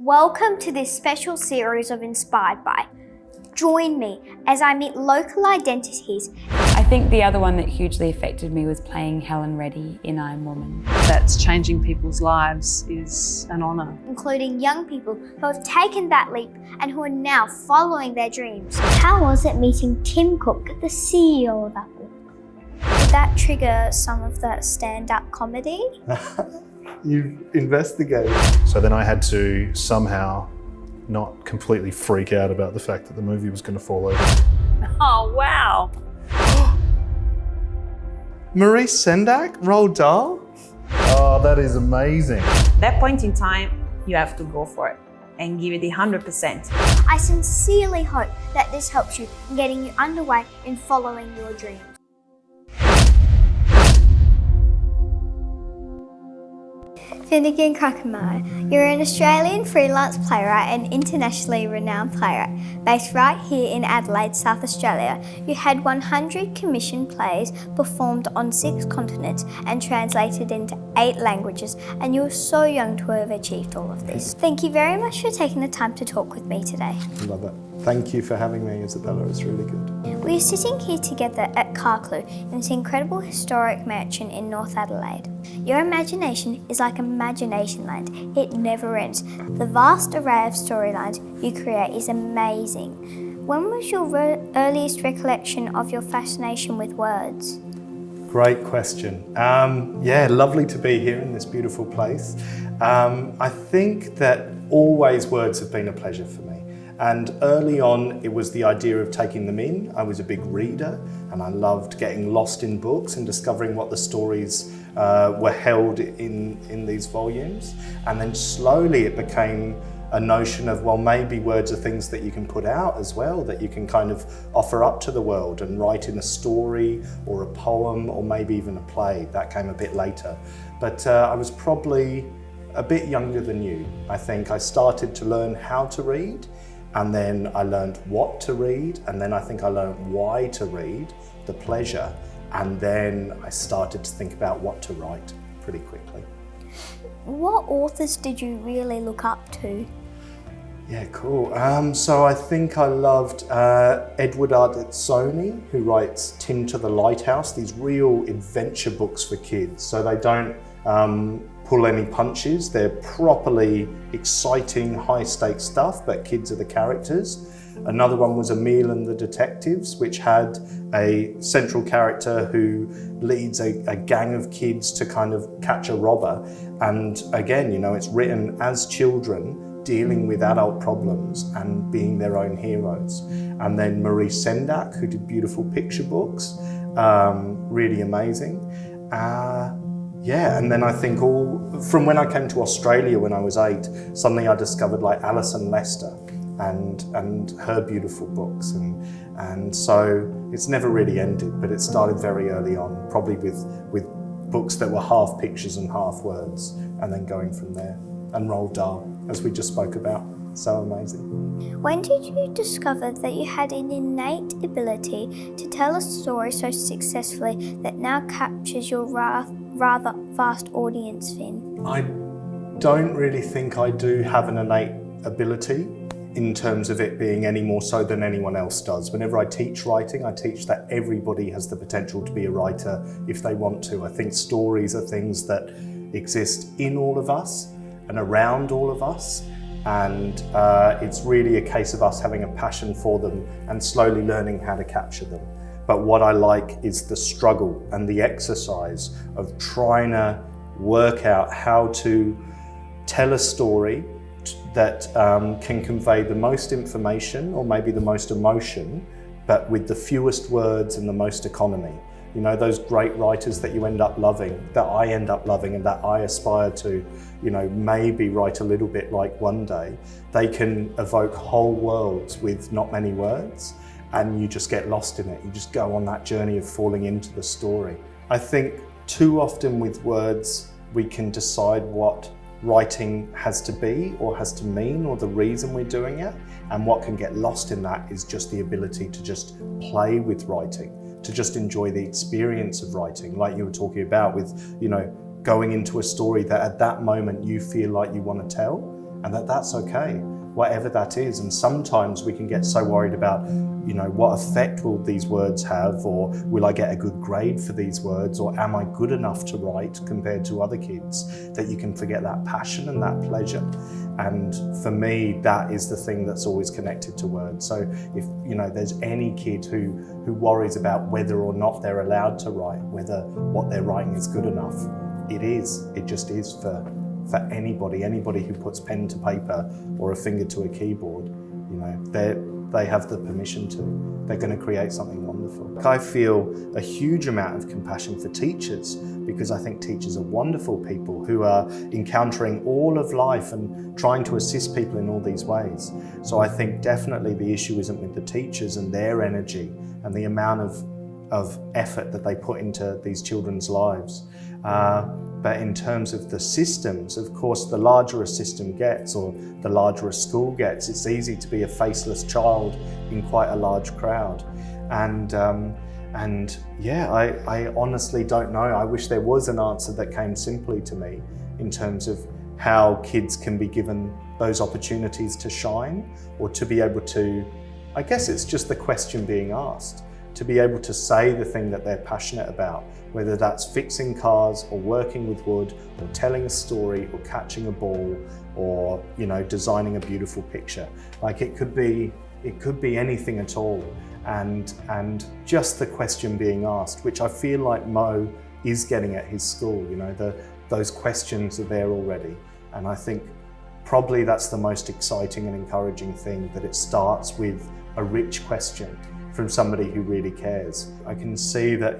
Welcome to this special series of Inspired By. Join me as I meet local identities. I think the other one that hugely affected me was playing Helen Reddy in I'm Woman. That's changing people's lives is an honour. Including young people who have taken that leap and who are now following their dreams. How was it meeting Tim Cook, the CEO of Apple? Did that trigger some of that stand-up comedy? You investigate. So then I had to somehow not completely freak out about the fact that the movie was going to fall over. Oh, wow. Maurice Sendak, Roald Dahl? Oh, that is amazing. That point in time, you have to go for it and give it 100%. I sincerely hope that this helps you in getting you underway in following your dreams. Finegan Kruckemeyer, you're an Australian freelance playwright and internationally renowned playwright. Based right here in Adelaide, South Australia, you had 100 commissioned plays performed on 6 continents and translated into 8 languages, and you're so young to have achieved all of this. Thank you very much for taking the time to talk with me today. Love it. Thank you for having me, Isabella. It's really good. We are sitting here together at Carclew in this incredible historic mansion in North Adelaide. Your imagination is like imagination land. It never ends. The vast array of storylines you create is amazing. When was your earliest recollection of your fascination with words? Great question. Yeah, lovely to be here in this beautiful place. I think that always words have been a pleasure for me. And early on, it was the idea of taking them in. I was a big reader and I loved getting lost in books and discovering what the stories were held in these volumes. And then slowly it became a notion of, well, maybe words are things that you can put out as well, that you can kind of offer up to the world and write in a story or a poem or maybe even a play. That came a bit later. But I was probably a bit younger than you. I think I started to learn how to read, and then I learned what to read, and then I think I learned why to read, the pleasure, and then I started to think about what to write pretty quickly. What authors did you really look up to? Yeah, cool. So I think I loved Edward Ardizzoni, who writes Tim to the Lighthouse, these real adventure books for kids. So they don't pull any punches. They're properly exciting, high-stakes stuff, but kids are the characters. Another one was Emile and the Detectives, which had a central character who leads a gang of kids to kind of catch a robber. And again, you know, it's written as children dealing with adult problems and being their own heroes. And then Maurice Sendak, who did beautiful picture books, really amazing. Yeah, and then I think from when I came to Australia when I was 8, suddenly I discovered like Alison Lester and her beautiful books. And so it's never really ended, but it started very early on, probably with books that were half pictures and half words, and then going from there. And Roald Dahl, as we just spoke about, so amazing. When did you discover that you had an innate ability to tell a story so successfully that now captures your rather vast audience, Finn? I don't really think I do have an innate ability in terms of it being any more so than anyone else does. Whenever I teach writing, I teach that everybody has the potential to be a writer if they want to. I think stories are things that exist in all of us and around all of us. And it's really a case of us having a passion for them and slowly learning how to capture them. But what I like is the struggle and the exercise of trying to work out how to tell a story that can convey the most information or maybe the most emotion, but with the fewest words and the most economy. You know, those great writers that you end up loving, that I end up loving and that I aspire to, you know, maybe write a little bit like one day, they can evoke whole worlds with not many words, and you just get lost in it. You just go on that journey of falling into the story. I think too often with words, we can decide what writing has to be or has to mean or the reason we're doing it. And what can get lost in that is just the ability to just play with writing, to just enjoy the experience of writing, like you were talking about with, you know, going into a story that at that moment you feel like you want to tell, and that's okay, whatever that is. And sometimes we can get so worried about, what effect will these words have, or will I get a good grade for these words, or am I good enough to write compared to other kids, that you can forget that passion and that pleasure. And for me, that is the thing that's always connected to words. So if there's any kid who worries about whether or not they're allowed to write, whether what they're writing is good enough, it just is for anybody who puts pen to paper or a finger to a keyboard. They have the permission to. They're going to create something wonderful. I feel a huge amount of compassion for teachers, because I think teachers are wonderful people who are encountering all of life and trying to assist people in all these ways. So I think definitely the issue isn't with the teachers and their energy and the amount of effort that they put into these children's lives. But in terms of the systems, of course, the larger a system gets, or the larger a school gets, it's easy to be a faceless child in quite a large crowd. And yeah, I honestly don't know. I wish there was an answer that came simply to me in terms of how kids can be given those opportunities to shine, or to be able to, I guess it's just the question being asked, to be able to say the thing that they're passionate about, whether that's fixing cars or working with wood or telling a story or catching a ball or designing a beautiful picture. Like it could be anything at all. And just the question being asked, which I feel like Mo is getting at his school, those questions are there already. And I think probably that's the most exciting and encouraging thing, that it starts with a rich question from somebody who really cares. I can see that,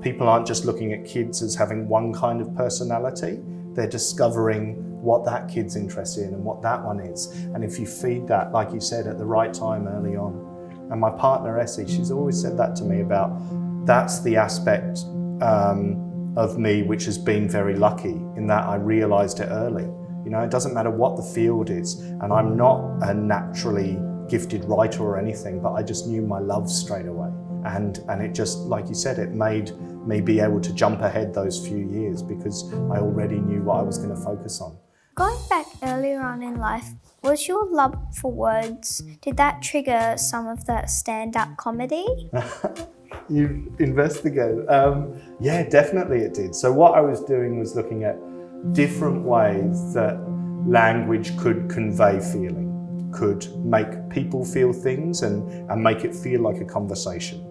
people aren't just looking at kids as having one kind of personality. They're discovering what that kid's interested in and what that one is. And if you feed that, like you said, at the right time early on. And my partner, Essie, she's always said that to me about, that's the aspect of me which has been very lucky, in that I realised it early. It doesn't matter what the field is, and I'm not a naturally gifted writer or anything, but I just knew my love straight away. And it just, like you said, it made me be able to jump ahead those few years, because I already knew what I was going to focus on. Going back earlier on in life, was your love for words, did that trigger some of that stand-up comedy? You've investigated. Yeah, definitely it did. So what I was doing was looking at different ways that language could convey feeling, could make people feel things and make it feel like a conversation.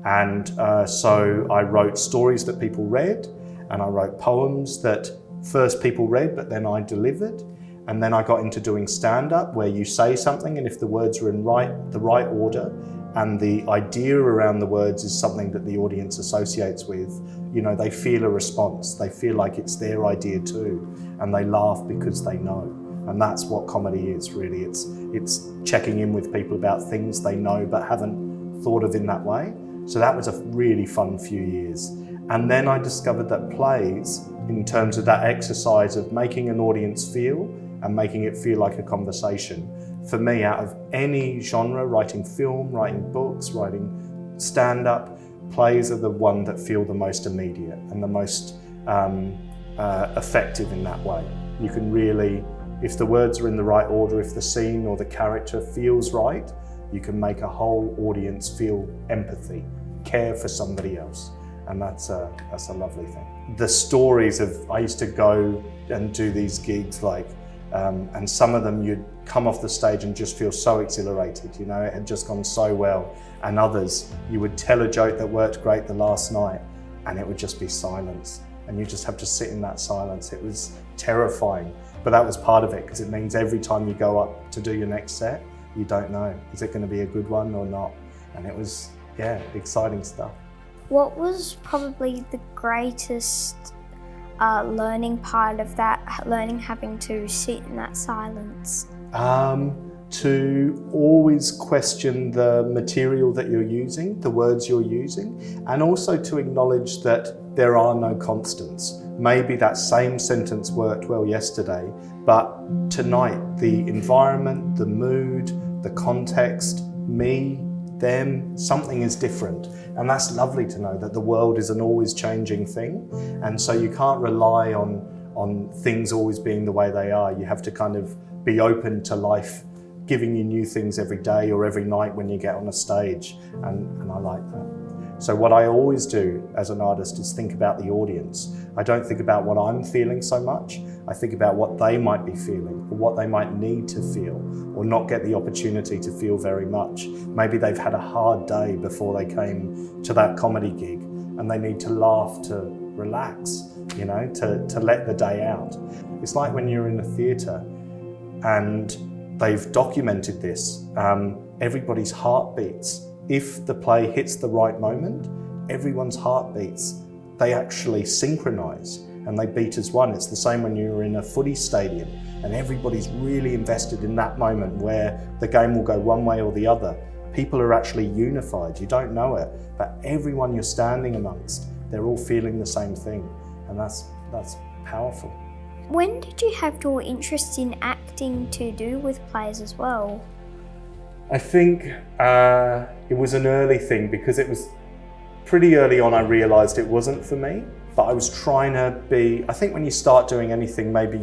And so I wrote stories that people read, and I wrote poems that first people read but then I delivered. And then I got into doing stand-up, where you say something, and if the words are in the right order and the idea around the words is something that the audience associates with, they feel a response. They feel like it's their idea too, and they laugh because they know. And that's what comedy is, really. It's checking in with people about things they know but haven't thought of in that way. So that was a really fun few years. And then I discovered that plays, in terms of that exercise of making an audience feel and making it feel like a conversation, for me, out of any genre, writing film, writing books, writing stand-up, plays are the one that feel the most immediate and the most effective in that way. You can really, if the words are in the right order, if the scene or the character feels right, you can make a whole audience feel empathy, care for somebody else. And that's a lovely thing. The stories of, I used to go and do these gigs and some of them you'd come off the stage and just feel so exhilarated, it had just gone so well. And others, you would tell a joke that worked great the last night and it would just be silence. And you just have to sit in that silence. It was terrifying, but that was part of it, because it means every time you go up to do your next set, you don't know, is it going to be a good one or not? And it was, exciting stuff. What was probably the greatest learning part of that, having to sit in that silence? To always question the material that you're using, the words you're using, and also to acknowledge that there are no constants. Maybe that same sentence worked well yesterday, but tonight the environment, the mood, the context, me, them, something is different. And that's lovely to know that the world is an always changing thing. And so you can't rely on things always being the way they are. You have to kind of be open to life giving you new things every day or every night when you get on a stage, and I like that. So what I always do as an artist is think about the audience. I don't think about what I'm feeling so much. I think about what they might be feeling or what they might need to feel or not get the opportunity to feel very much. Maybe they've had a hard day before they came to that comedy gig and they need to laugh to relax, you know, to let the day out. It's like when you're in a theatre and they've documented this, everybody's heartbeats. If the play hits the right moment, everyone's heartbeats, they actually synchronise and they beat as one. It's the same when you're in a footy stadium and everybody's really invested in that moment where the game will go one way or the other. People are actually unified, you don't know it, but everyone you're standing amongst, they're all feeling the same thing, and that's powerful. When did you have your interest in acting to do with plays as well? I think it was an early thing because it was pretty early on I realised it wasn't for me, but I was trying to be, I think when you start doing anything, maybe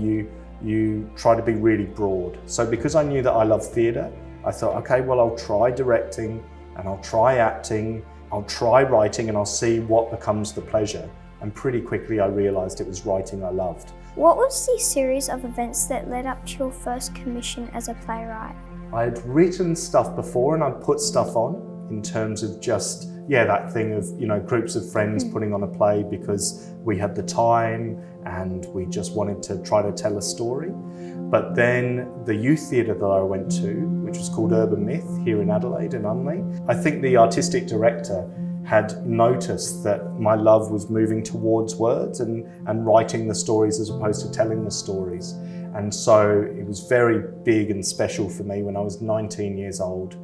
you try to be really broad. So because I knew that I love theatre, I thought, okay, well, I'll try directing and I'll try acting, I'll try writing, and I'll see what becomes the pleasure. And pretty quickly I realised it was writing I loved. What was the series of events that led up to your first commission as a playwright? I had written stuff before and I'd put stuff on in terms of just, that thing of, groups of friends putting on a play because we had the time and we just wanted to try to tell a story. But then the youth theatre that I went to, which was called Urban Myth here in Adelaide in Unley, I think the artistic director had noticed that my love was moving towards words and writing the stories as opposed to telling the stories. And so it was very big and special for me when I was 19 years old,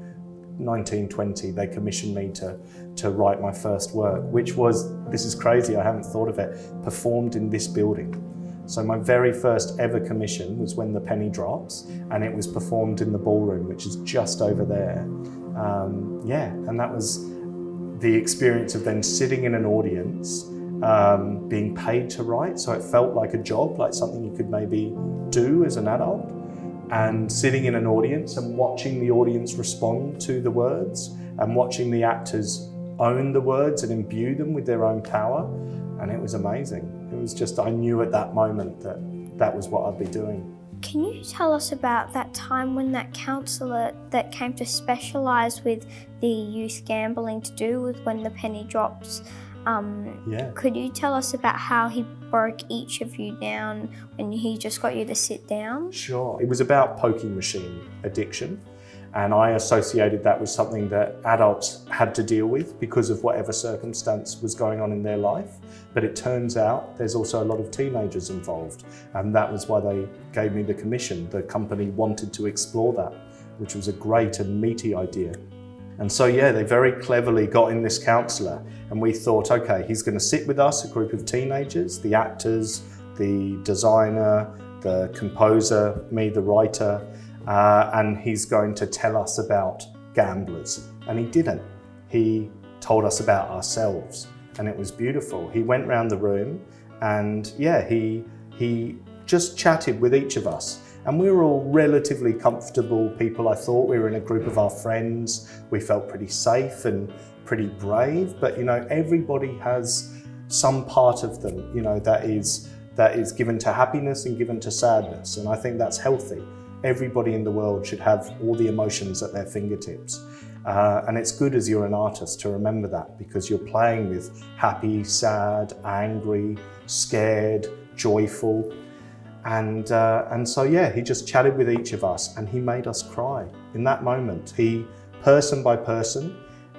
19, 20, they commissioned me to write my first work, which was, this is crazy, I haven't thought of it, performed in this building. So my very first ever commission was When the Penny Drops, and it was performed in the ballroom, which is just over there. And that was the experience of then sitting in an audience, being paid to write, so it felt like a job, like something you could maybe do as an adult, and sitting in an audience and watching the audience respond to the words and watching the actors own the words and imbue them with their own power, and it was amazing. It was just, I knew at that moment that that was what I'd be doing. Can you tell us about that time when that counsellor that came to specialise with the youth gambling to do with When the Penny Drops, could you tell us about how he broke each of you down when he just got you to sit down? Sure. It was about pokie machine addiction, and I associated that with something that adults had to deal with because of whatever circumstance was going on in their life. But it turns out there's also a lot of teenagers involved, and that was why they gave me the commission. The company wanted to explore that, which was a great and meaty idea. And so, they very cleverly got in this counsellor, and we thought, okay, he's going to sit with us, a group of teenagers, the actors, the designer, the composer, me, the writer, and he's going to tell us about gamblers. And he didn't. He told us about ourselves, and it was beautiful. He went round the room and he just chatted with each of us. And we were all relatively comfortable people. I thought we were in a group of our friends. We felt pretty safe and pretty brave, but everybody has some part of them, that is given to happiness and given to sadness. And I think that's healthy. Everybody in the world should have all the emotions at their fingertips. And it's good as you're an artist to remember that, because you're playing with happy, sad, angry, scared, joyful. And so he just chatted with each of us and he made us cry. In that moment, he, person by person,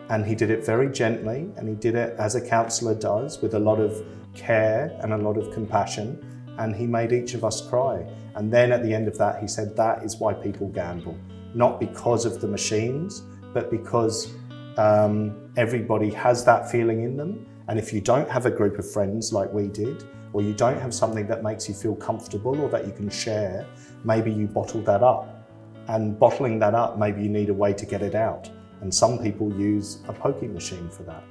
and he did it very gently, and he did it as a counsellor does, with a lot of care and a lot of compassion, and he made each of us cry. And then at the end of that, he said, that is why people gamble. Not because of the machines, but because everybody has that feeling in them. And if you don't have a group of friends like we did, or you don't have something that makes you feel comfortable or that you can share, maybe you bottle that up. And bottling that up, maybe you need a way to get it out. And some people use a pokie machine for that.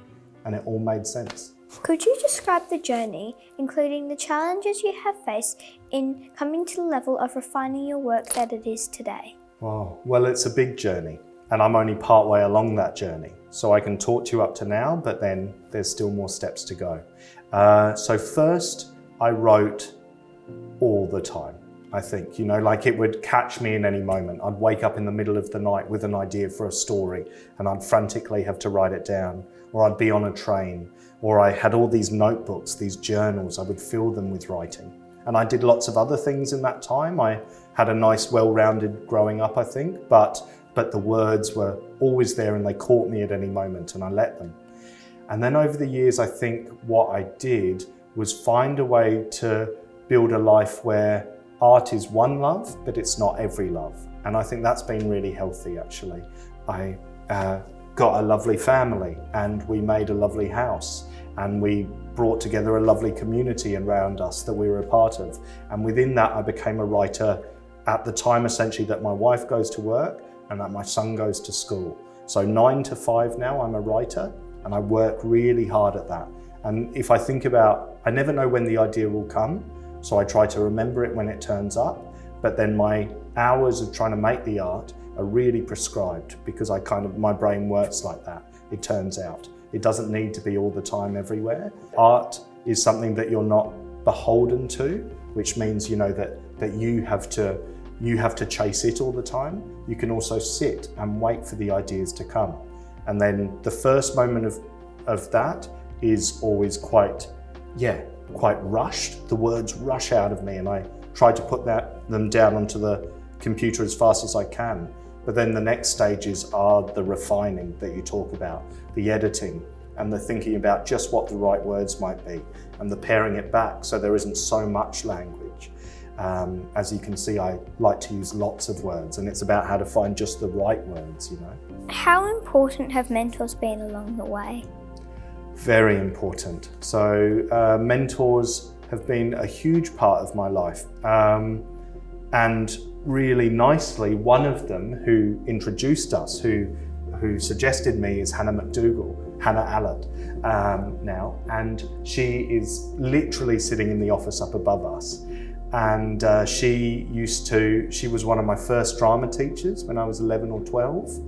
And it all made sense. Could you describe the journey, including the challenges you have faced in coming to the level of refining your work that it is today? Wow. Well, it's a big journey, and I'm only part way along that journey. So I can talk to you up to now, but then there's still more steps to go. So first, I wrote all the time. I think, like it would catch me in any moment. I'd wake up in the middle of the night with an idea for a story and I'd frantically have to write it down, or I'd be on a train, or I had all these notebooks, these journals, I would fill them with writing. And I did lots of other things in that time. I had a nice, well-rounded growing up, I think, but the words were always there and they caught me at any moment and I let them. And then over the years, I think what I did was find a way to build a life where art is one love, but it's not every love. And I think that's been really healthy, actually. I got a lovely family and we made a lovely house and we brought together a lovely community around us that we were a part of. And within that, I became a writer at the time, essentially, that my wife goes to work and that my son goes to school. So 9 to 5 now, I'm a writer and I work really hard at that. And if I think about, I never know when the idea will come, so I try to remember it when it turns up, but then my hours of trying to make the art are really prescribed because my brain works like that, it turns out. It doesn't need to be all the time everywhere. Art is something that you're not beholden to, which means, that you have to chase it all the time. You can also sit and wait for the ideas to come. And then the first moment of that is always quite rushed. The words rush out of me and I try to put them down onto the computer as fast as I can. But then the next stages are the refining that you talk about, the editing and the thinking about just what the right words might be and the paring it back so there isn't so much language. As you can see, I like to use lots of words and it's about how to find just the right words, How important have mentors been along the way? Very important. So mentors have been a huge part of my life. And really nicely, one of them who introduced us, who suggested me, is Hannah Allard now. And she is literally sitting in the office up above us. And she was one of my first drama teachers when I was 11 or 12.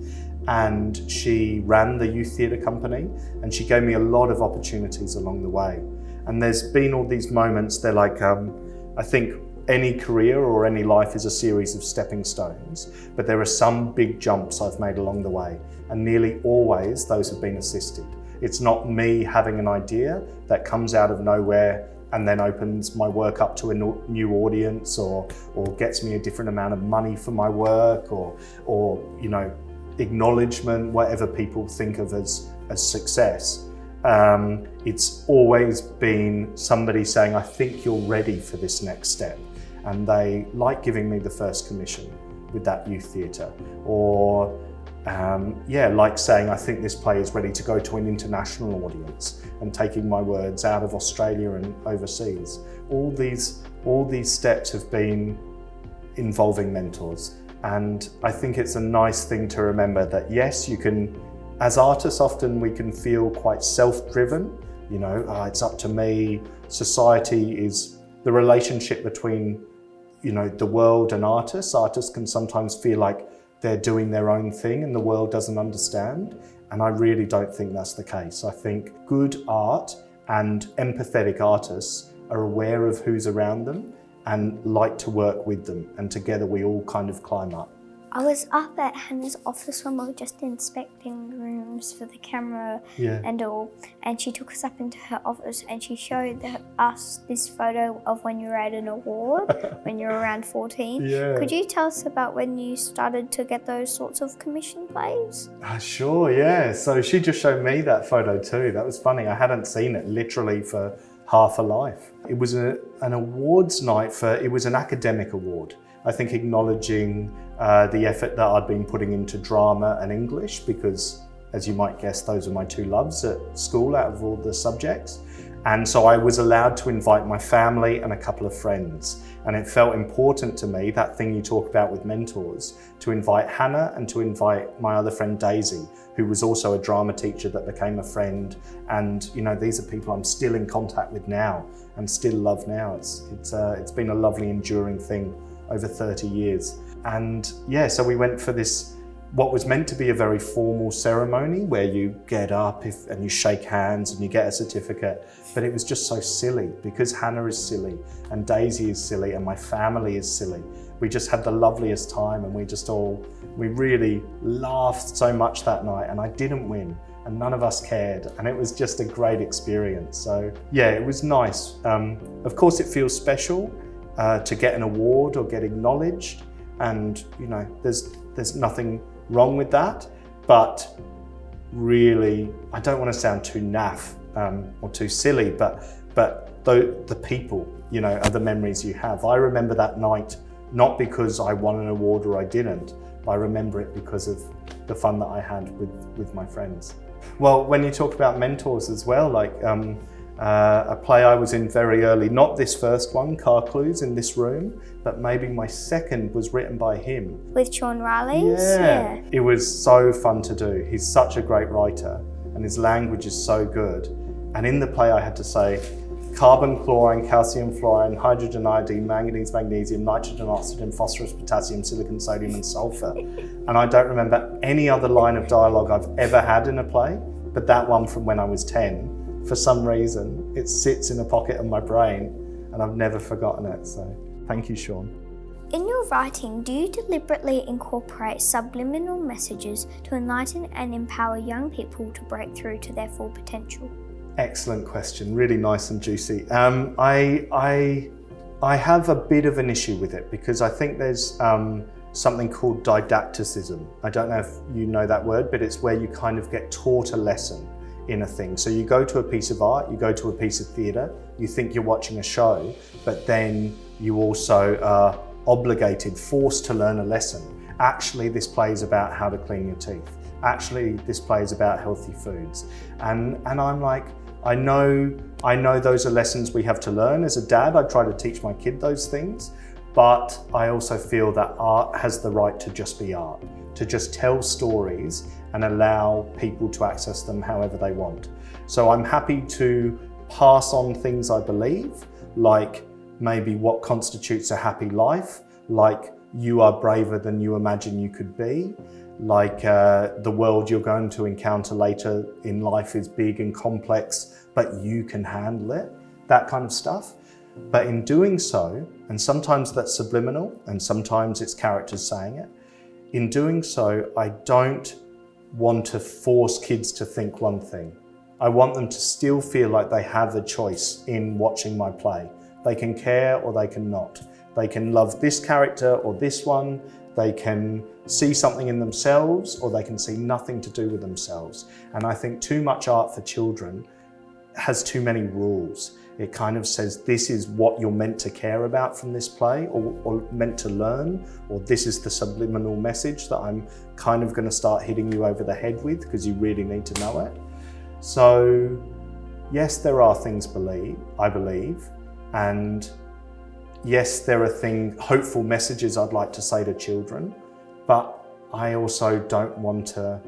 And she ran the youth theatre company and she gave me a lot of opportunities along the way. And there's been all these moments, they're like, I think any career or any life is a series of stepping stones, but there are some big jumps I've made along the way and nearly always those have been assisted. It's not me having an idea that comes out of nowhere and then opens my work up to a new audience or gets me a different amount of money for my work or acknowledgement, whatever people think of as success. It's always been somebody saying, I think you're ready for this next step. And they like giving me the first commission with that youth theatre. Or like saying, I think this play is ready to go to an international audience and taking my words out of Australia and overseas. All these steps have been involving mentors. And I think it's a nice thing to remember that yes, you can, as artists often we can feel quite self-driven, it's up to me. Society is the relationship between, the world and artists. Artists can sometimes feel like they're doing their own thing and the world doesn't understand. And I really don't think that's the case. I think good art and empathetic artists are aware of who's around them and like to work with them, and together we all kind of climb up. I was up at Hannah's office when we were just inspecting rooms for the camera and all, and she took us up into her office and she showed us this photo of when you were at an award, when you were around 14. Yeah. Could you tell us about when you started to get those sorts of commission plays? Sure, yeah. So she just showed me that photo too. That was funny. I hadn't seen it literally for half a life. It was an awards night it was an academic award. I think acknowledging the effort that I'd been putting into drama and English, because as you might guess, those are my two loves at school out of all the subjects. And so I was allowed to invite my family and a couple of friends. And it felt important to me, that thing you talk about with mentors, to invite Hannah and to invite my other friend Daisy, who was also a drama teacher that became a friend. And you know, these are people I'm still in contact with now and still love now. It's been a lovely enduring thing over 30 years. And yeah, so we went for this, what was meant to be a very formal ceremony where you get up and you shake hands and you get a certificate, but it was just so silly because Hannah is silly and Daisy is silly and my family is silly. We just had the loveliest time and we really laughed so much that night, and I didn't win and none of us cared, and it was just a great experience. So yeah, it was nice. Of course it feels special to get an award or get acknowledged, and you know, there's nothing wrong with that, but really, I don't want to sound too naff or too silly, but the people, you know, are the memories you have. I remember that night not because I won an award or I didn't, but I remember it because of the fun that I had with my friends. Well, when you talk about mentors as well, like a play I was in very early, not this first one, Car Clues, in this room, but maybe my second was written by him. With Sean Riley? Yeah. It was so fun to do. He's such a great writer and his language is so good. And in the play I had to say carbon, chlorine, calcium, fluorine, hydrogen, iodine, manganese, magnesium, nitrogen, oxygen, phosphorus, potassium, silicon, sodium and sulfur. And I don't remember any other line of dialogue I've ever had in a play, but that one from when I was 10, for some reason, it sits in a pocket of my brain and I've never forgotten it. So thank you, Sean. In your writing, do you deliberately incorporate subliminal messages to enlighten and empower young people to break through to their full potential? Excellent question, really nice and juicy. I have a bit of an issue with it because I think there's something called didacticism. I don't know if you know that word, but it's where you kind of get taught a lesson in a thing. So you go to a piece of art, you go to a piece of theatre, you think you're watching a show, but then you also are obligated, forced to learn a lesson. Actually, this play is about how to clean your teeth. Actually, this play is about healthy foods. And I'm like, I know those are lessons we have to learn. As a dad, I try to teach my kid those things, but I also feel that art has the right to just be art, to just tell stories and allow people to access them however they want. So I'm happy to pass on things I believe, like maybe what constitutes a happy life, like you are braver than you imagine you could be, like the world you're going to encounter later in life is big and complex, but you can handle it, that kind of stuff. But in doing so, and sometimes that's subliminal and sometimes it's characters saying it, in doing so, I don't want to force kids to think one thing. I want them to still feel like they have a choice in watching my play. They can care or they can not. They can love this character or this one. They can see something in themselves or they can see nothing to do with themselves. And I think too much art for children has too many rules. It kind of says this is what you're meant to care about from this play or meant to learn, or this is the subliminal message that I'm kind of going to start hitting you over the head with because you really need to know it. So yes, there are things I believe, and yes, there are hopeful messages I'd like to say to children, but I also don't want to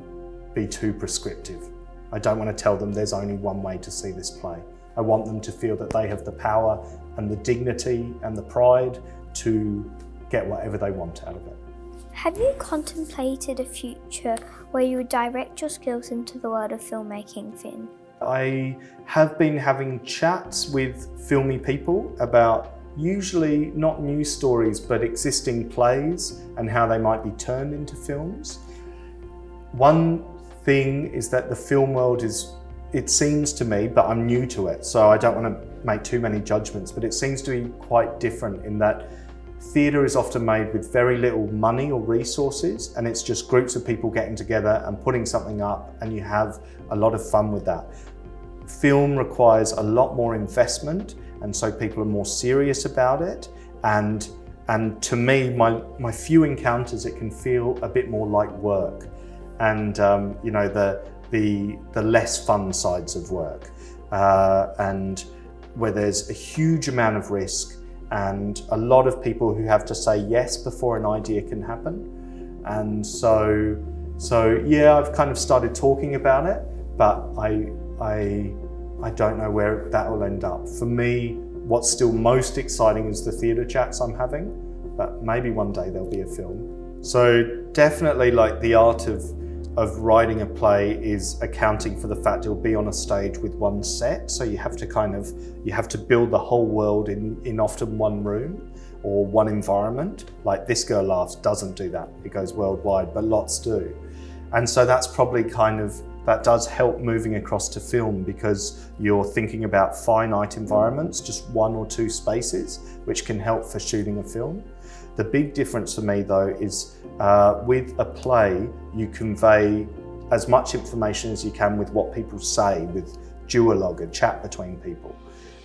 be too prescriptive. I don't want to tell them there's only one way to see this play. I want them to feel that they have the power and the dignity and the pride to get whatever they want out of it. Have you contemplated a future where you would direct your skills into the world of filmmaking, Finn? I have been having chats with filmy people about usually not new stories, but existing plays and how they might be turned into films. One thing is that the film world it seems to me, but I'm new to it, so I don't want to make too many judgments, but it seems to be quite different in that theatre is often made with very little money or resources, and it's just groups of people getting together and putting something up, and you have a lot of fun with that. Film requires a lot more investment, and so people are more serious about it, and to me, my few encounters, it can feel a bit more like work, and you know, the less fun sides of work. and where there's a huge amount of risk and a lot of people who have to say yes before an idea can happen. And so yeah, I've kind of started talking about it, but I don't know where that will end up. For me, what's still most exciting is the theatre chats I'm having, but maybe one day there'll be a film. So definitely like the art of writing a play is accounting for the fact it'll be on a stage with one set. So you have to build the whole world in often one room or one environment. Like This Girl Laughs doesn't do that. It goes worldwide, but lots do. And so that's probably that does help moving across to film, because you're thinking about finite environments, just one or two spaces, which can help for shooting a film. The big difference for me though is with a play, you convey as much information as you can with what people say, with duologue, a chat between people.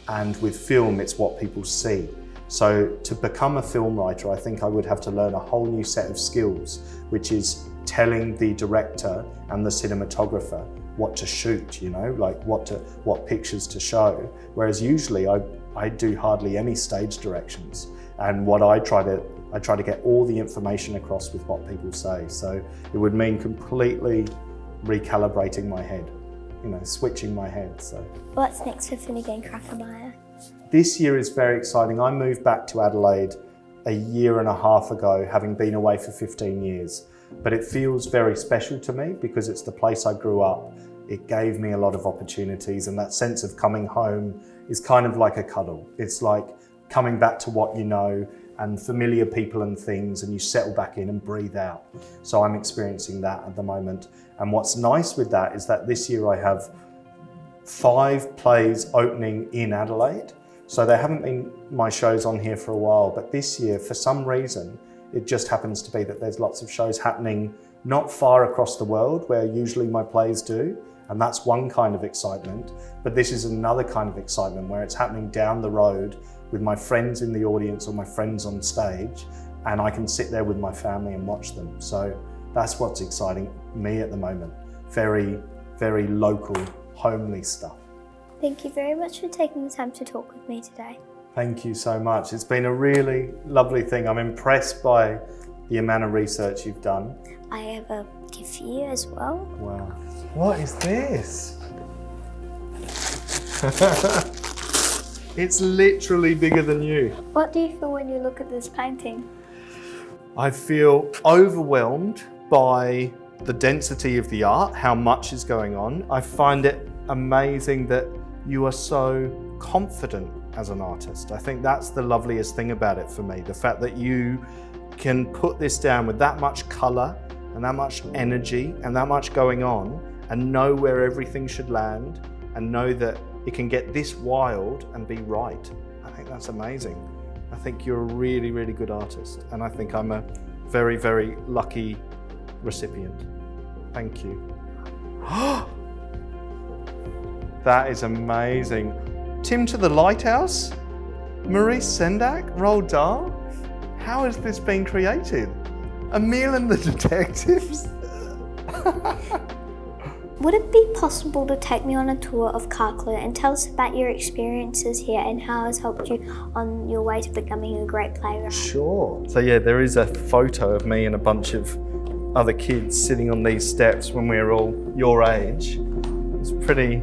And with film, it's what people see. So to become a film writer, I think I would have to learn a whole new set of skills, which is telling the director and the cinematographer what to shoot, you know, like what pictures to show. Whereas usually I do hardly any stage directions. And what I try to get all the information across with what people say. So it would mean completely recalibrating my head, you know, switching my head. So What's next for Finegan Kruckemeyer? this year is very exciting. I moved back to Adelaide a year and a half ago, having been away for 15 years. But it feels very special to me because it's the place I grew up. It gave me a lot of opportunities, and that sense of coming home is kind of like a cuddle. It's like coming back to what you know and familiar people and things, and you settle back in and breathe out. So I'm experiencing that at the moment. And what's nice with that is that this year I have 5 plays opening in Adelaide. So there haven't been my shows on here for a while, but this year, for some reason, it just happens to be that there's lots of shows happening not far across the world where usually my plays do. And that's one kind of excitement. But this is another kind of excitement where it's happening down the road with my friends in the audience or my friends on stage, and I can sit there with my family and watch them. So that's what's exciting me at the moment. Very, very local, homely stuff. Thank you very much for taking the time to talk with me today. Thank you so much. It's been a really lovely thing. I'm impressed by the amount of research you've done. I have a gift for you as well. Wow. What is this? It's literally bigger than you. What do you feel when you look at this painting? I feel overwhelmed by the density of the art, how much is going on. I find it amazing that you are so confident as an artist. I think that's the loveliest thing about it for me, the fact that you can put this down with that much colour and that much energy and that much going on, and know where everything should land, and know that it can get this wild and be right. I think that's amazing. I think you're a really, really good artist, and I think I'm a very, very lucky recipient. Thank you. That is amazing. Tim to the Lighthouse, Maurice Sendak, Roald Dahl. How has this been created? Emil and the Detectives? Would it be possible to take me on a tour of Kruckemeyer and tell us about your experiences here and how it has helped you on your way to becoming a great playwright? Sure. So yeah, there is a photo of me and a bunch of other kids sitting on these steps when we were all your age. It was pretty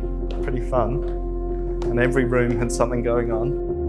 fun. And every room had something going on.